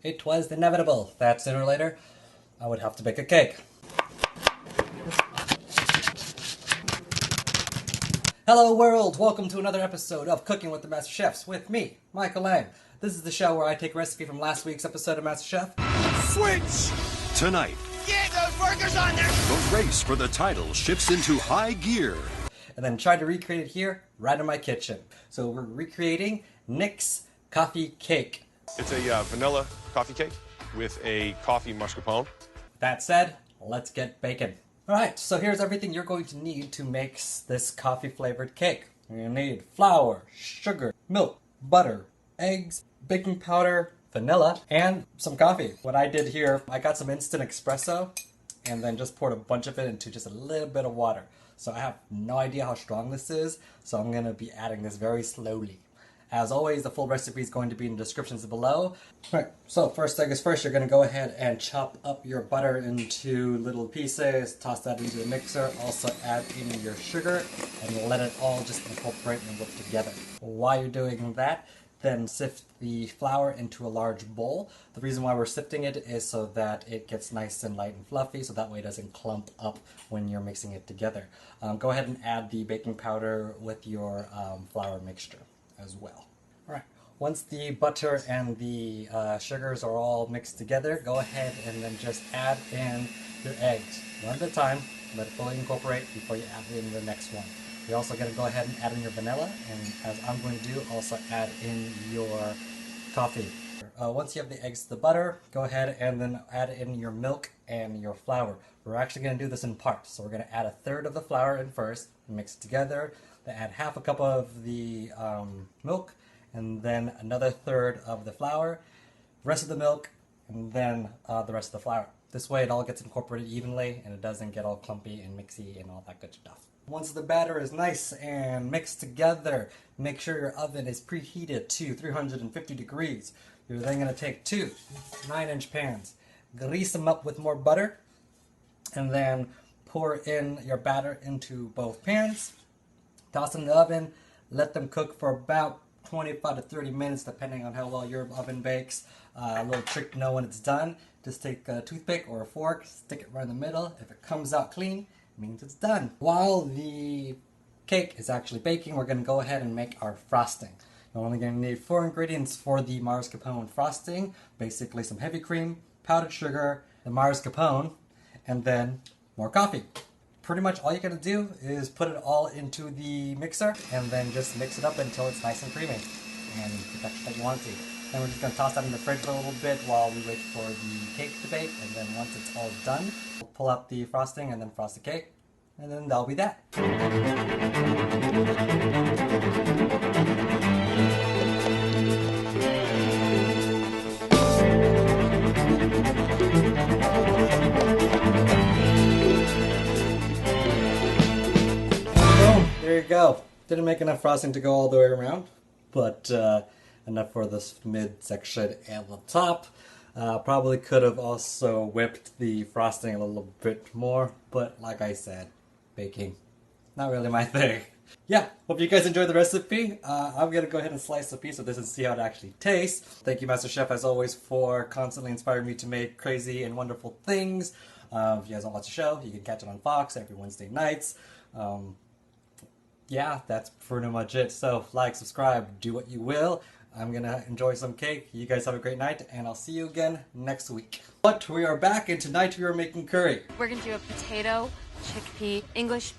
It was inevitable that sooner or later I would have to bake a cake. Hello world! Welcome to another episode of Cooking with the Master Chefs with me, Michael Lang. This is the show where I take a recipe from last week's episode of Masterchef. Switch! Tonight, get those burgers on there! the race for the title shifts into high gear. And then try to recreate it here, right in my kitchen. So we're recreating Nick's coffee cake. It's a vanilla coffee cake with a coffee mascarpone. That said, let's get baking. Alright, so here's everything you're going to need to make this coffee flavored cake. You need flour, sugar, milk, butter, eggs, baking powder, vanilla, and some coffee. What I did here, I got some instant espresso and then just poured a bunch of it into just a little bit of water. So I have no idea how strong this is, so I'm going to be adding this very slowly. As always, the full recipe is going to be in the descriptions below. Alright, so first thing is first, you're going to go ahead and chop up your butter into little pieces, toss that into the mixer, also add in your sugar, and let it all just incorporate and work together. While you're doing that, then sift the flour into a large bowl. The reason why we're sifting it is so that it gets nice and light and fluffy, so that way it doesn't clump up when you're mixing it together. Go ahead and add the baking powder with your flour mixture as well. Alright, once the butter and the sugars are all mixed together, go ahead and then just add in your eggs. One at a time, let it fully incorporate before you add in the next one. You're also going to go ahead and add in your vanilla, and as I'm going to do, also add in your coffee. Once you have the eggs to the butter, go ahead and then add in your milk and your flour. We're actually going to do this in parts, so we're going to add a third of the flour in first, mix it together, then add half a cup of the milk, and then another third of the flour, rest of the milk, and then the rest of the flour. This way it all gets incorporated evenly and it doesn't get all clumpy and mixy and all that good stuff. Once the batter is nice and mixed together, make sure your oven is preheated to 350 degrees. You're then going to take two 9-inch pans, grease them up with more butter, and then pour in your batter into both pans. Toss in the oven, let them cook for about 25 to 30 minutes depending on how well your oven bakes. A little trick to know when it's done, just take a toothpick or a fork, stick it right in the middle. If it comes out clean, it means it's done. While the cake is actually baking, we're going to go ahead and make our frosting. You're only going to need 4 ingredients for the mascarpone frosting. Basically some heavy cream, powdered sugar, the mascarpone, and then more coffee. Pretty much all you gotta do is put it all into the mixer and then just mix it up until it's nice and creamy and the texture that you want it to. Then we're just gonna toss that in the fridge for a little bit while we wait for the cake to bake, and then once it's all done, we'll pull out the frosting and then frost the cake, and then that'll be that. There you go. Didn't make enough frosting to go all the way around, but enough for this mid-section and the top. Probably could have also whipped the frosting a little bit more, but like I said, baking, not really my thing. Yeah, hope you guys enjoyed the recipe. I'm going to go ahead and slice a piece of this and see how it actually tastes. Thank you, Master Chef, as always, for constantly inspiring me to make crazy and wonderful things. If you guys don't watch the show, you can catch it on Fox every Wednesday nights. Yeah, that's pretty much it. So, like, subscribe, do what you will. I'm gonna enjoy some cake. You guys have a great night, and I'll see you again next week. But we are back, and tonight we are making curry. We're gonna do a potato, chickpea, English